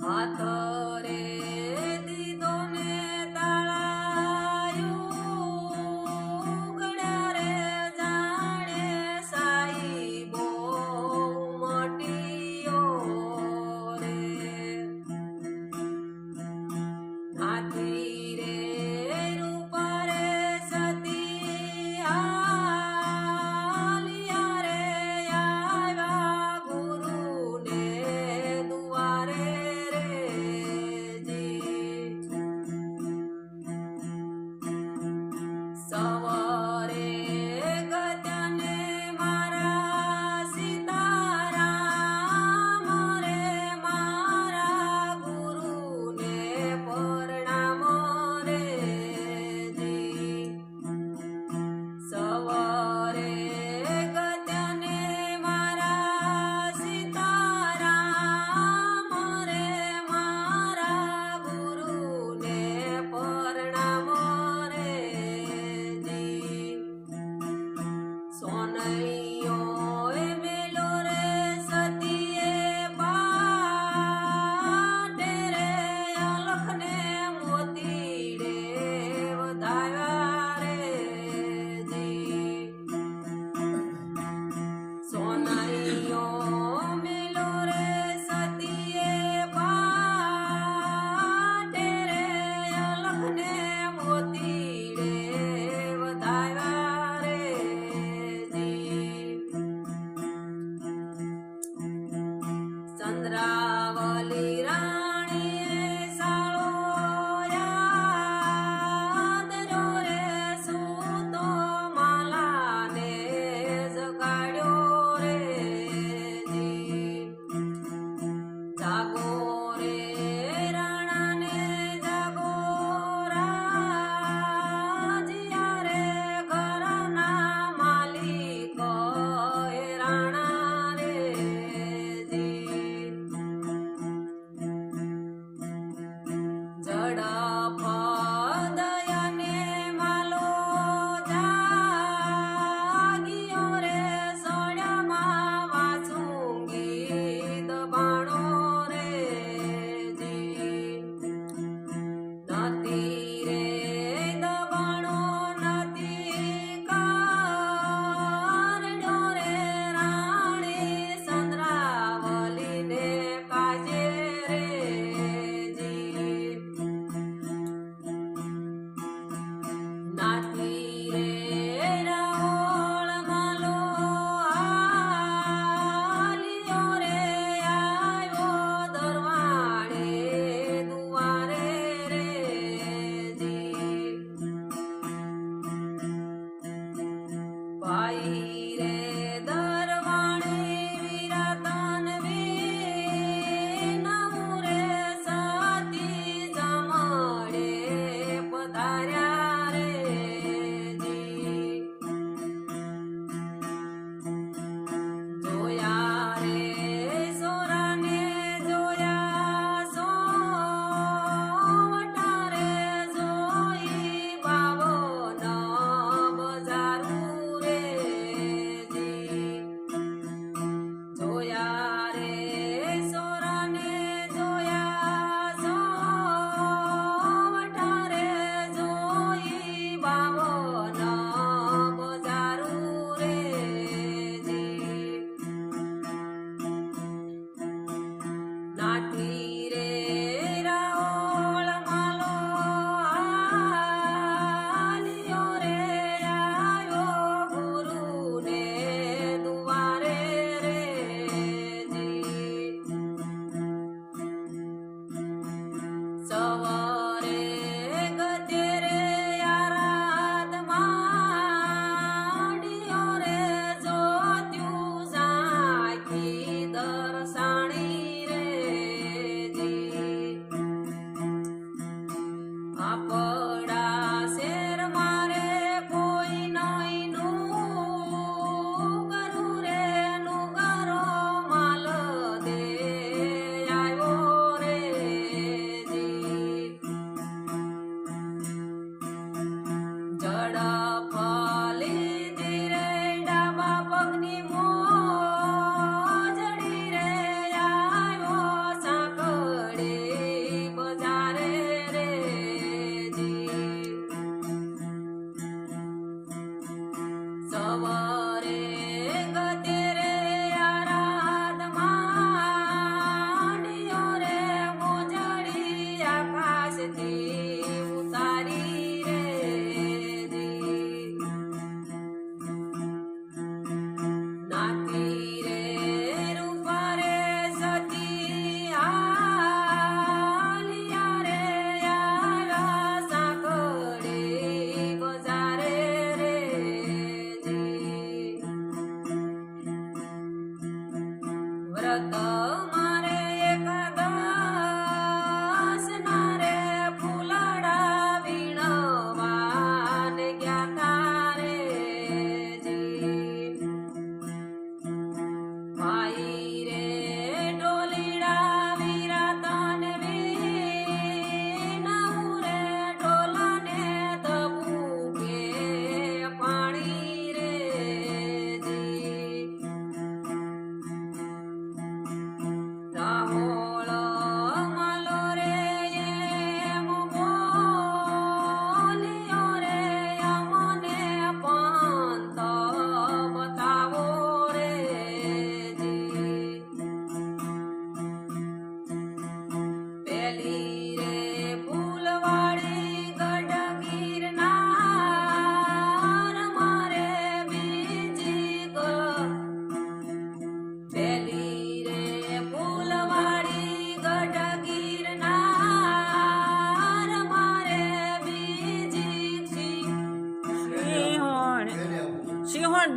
હાથ રે દીધો ને તાળાયું ગળ્યા રે જાણે સાઈ બહુ મટીયો રે હાથી રે રૂપ રે સતી હાલિયા રે આવ્યા ગુરુને દુઆરે રે જી સવારે ગત્યાને મારા સીતારામ રે મારા ગુરુને પરણામ રે જી સવારે ગત્યાને મારા સીતારામ રે મારા ગુરુને પરણામ રે જી સોનૈયો એ મેલો રે સતીએ પાટે રે અલખને મોતીડે વધાવ્યા રે જી સોનૈયો મેલો રે સતીએ પાટે રે અલખને મોતીડે વધાવ્યા રે જી ચંદ્રાવલી રાણીએ સાળો યાદ રહ્યો રે સૂતો માલાને જગાડ્યો રે જી જાગો રે રાણાને જાગો રાજીયા રે ઘરના માલિક એ રાણા રે જી ઝડપ દયાને માલો જાગિયો રે સળિયામાં વાસુંગી દબાણો રે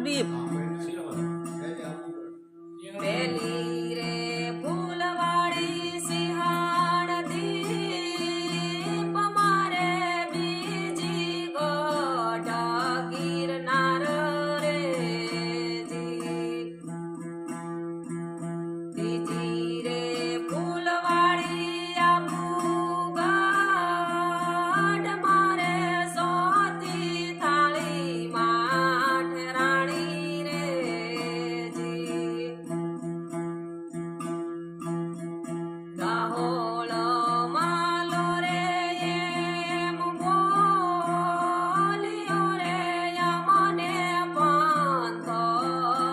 દીપ પેલી રે ફૂલવાળી સિંહાણ દીપ મારે બીજી ગઢ ગિરનાર રે જી ત્રીજી રે ફૂલવાળી આબુ ગઢ મારે સોતી થાળી માઠ રાણી રે જી રાહોળ માલો રે એમ બોલ્યો રે યમને પંથ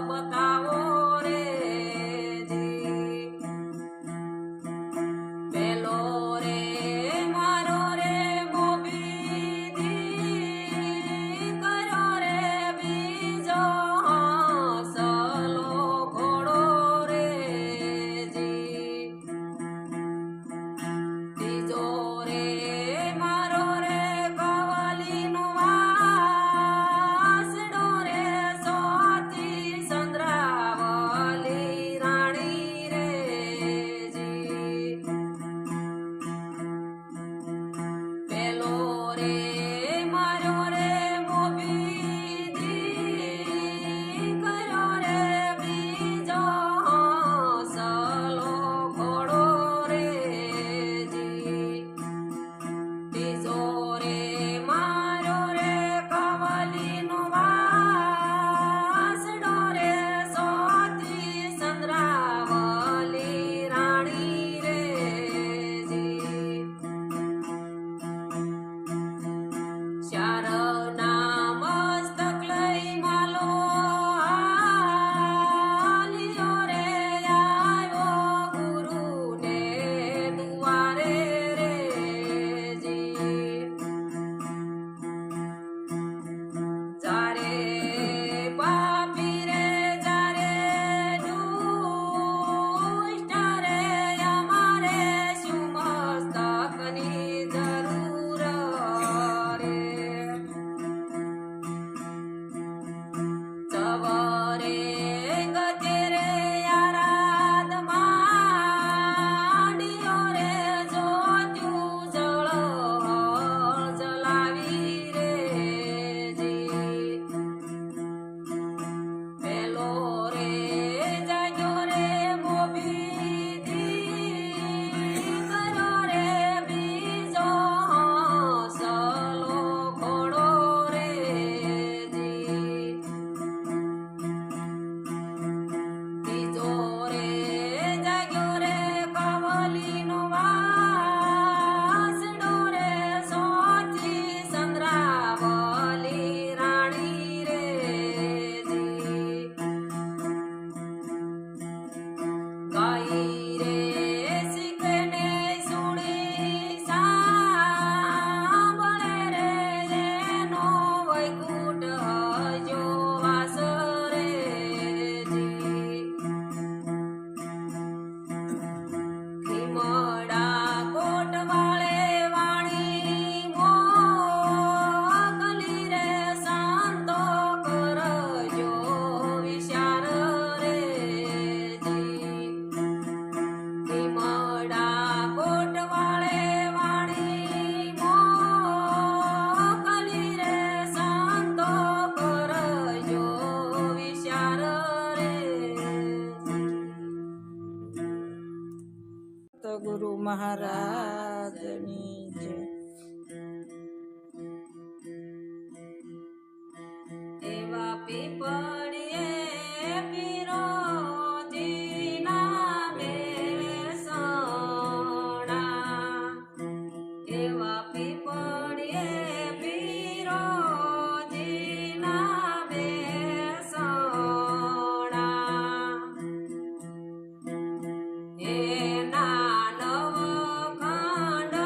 બતાવો રે જી પેલો રે મારો રે મોબીદી કર્યો રે બીજો હંસલો ઘોડો રે જી ત્રીજો રે મારો રે કવલીનો વાસડો રે સોતી ચંદ્રાવલી રાણી રે જી પેલો રે મારો રે મોબીદી કર્યો રે બીજો હંસલો ઘોડો રે જી ત્રીજો રે મારો રે કવલીનો વાસડો રે સોતી ચંદ્રાવલી રાણી રે જી ચારના મસ્તક લઈ માલો હાલ્યો રે આવ્યો ગુરુને દુઆરે રે જી જારે પાપી રે જારે દુષ્ટ રે અમારે શું મસ્તકની જરૂર રે સવારે ગજે રે આરાધ માંડ્યો રે જોત્યું જળ જલાવી રે જી પેલો રે જાગ્યો રે મોબીદી કર્યો રે બીજો હંસલો ઘોડો રે જી ત્રીજો રે જાગ્યો રે કવલીનો વાસડો રે સોતી ચંદ્રાવલી રાણી રે જી ગાઈ રે શીખને સુણી સાંભળે રે જેનો વૈકુંઠ હજો વાસ રે જી ખીમડા કોટ વાળે વાણી મોકલી રે શાંતો કરજો વિચાર રે જી ખીમડા કોટ વાળે વાણી મોકલી રે શાંતો કરજો વિચાર રે તો ગુરુ મહારાજની જય. એવા પીપળીએ પીરોજીના બેસણા એવા પીપળીએ પીરોજીના બેસણા એના નવ ખંડ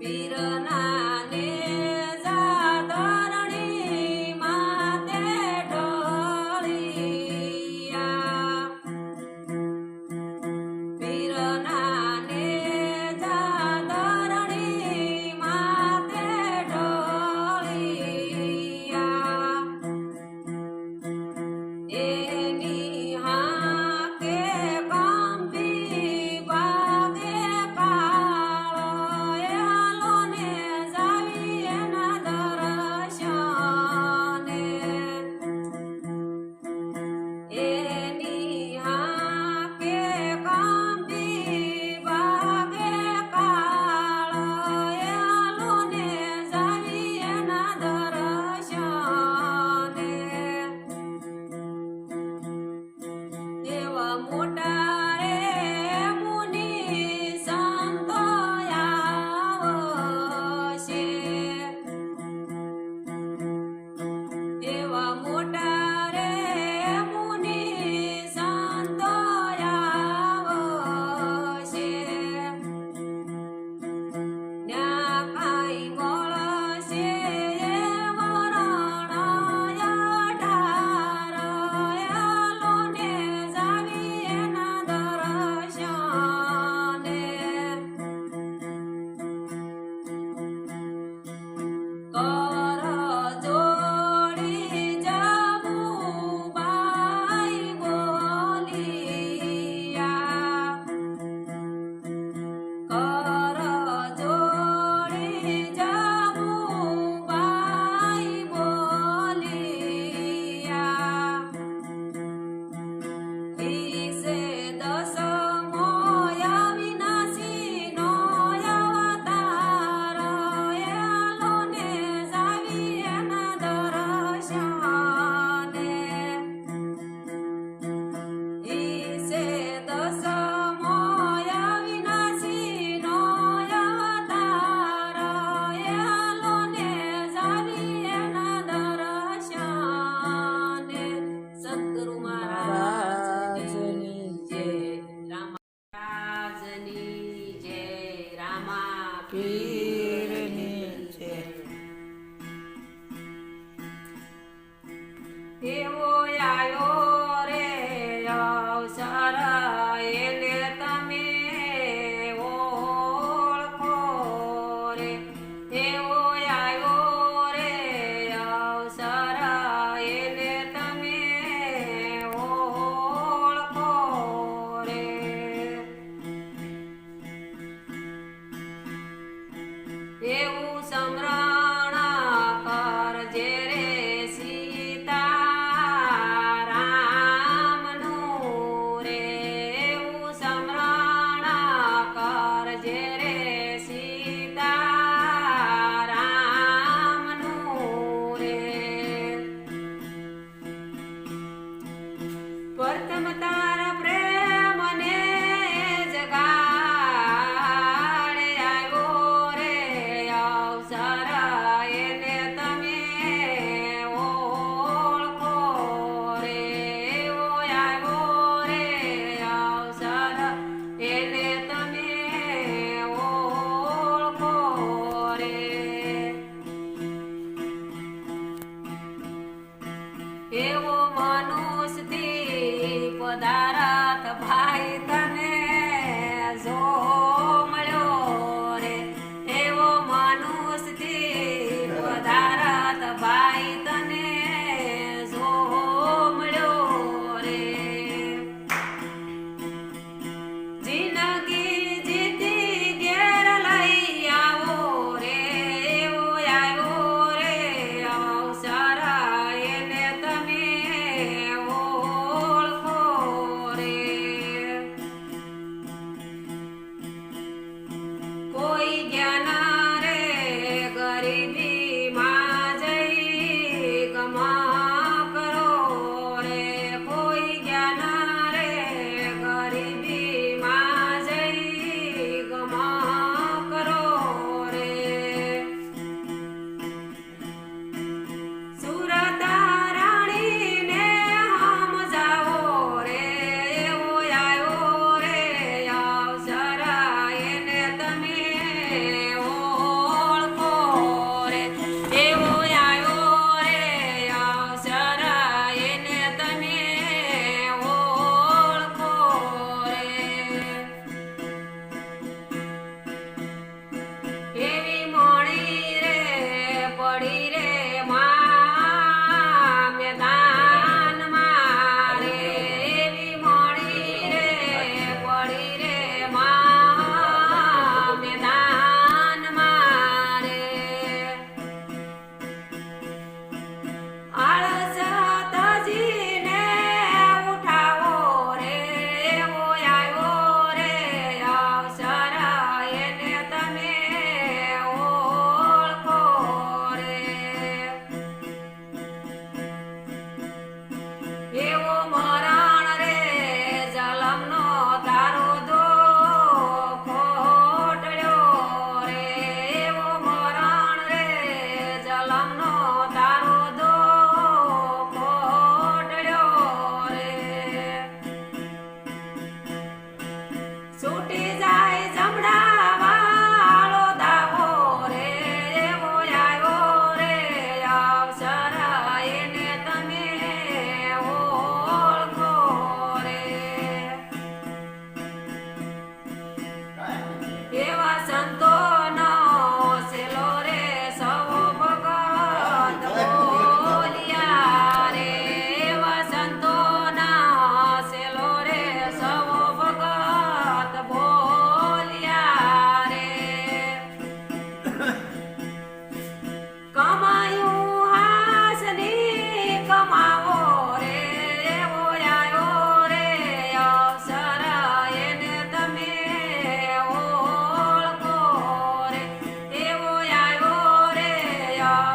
પીરના નેજા ધરણી માથે ઢળિયા પીરના નેજા ધરણી માથે ઢળિયા એની હાકે કંપી વાગે કાળો એલોને જાવી એના દર્શને એની હાકે કંપી વાગે કાળો એલોને જાવી એના દર્શને એવા મોટા રે મુનિ સંતો આવશે એવા મોટા રે મુનિ સંતો આવશે ન્યા કાંઈ મળશે એ વરણ અઢાર એલોને જાવી એના દર્શને કર જોડી જમુબાઈ બોલિયા કર જોડી જમુબાઈ બોલિયા ઈસે દસમો અવિનાશીનો અવતાર એલોને જાવી એના દર્શને ઈસે દસમો અવિનાશીનો અવતાર એલોને જાવી એના દર્શને સદગુરુ મહારાજની જય રામારાજની જય રામા પીરની છે એવો આવ્યો રે અવસર એને તમે ઓળખો રે એવો આવ્યો રે અવસર એને તમે ઓળખો રે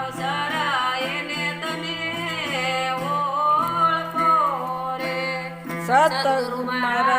અવસરા એને તમે ઓળખો રે સતગુરુ મહારાજ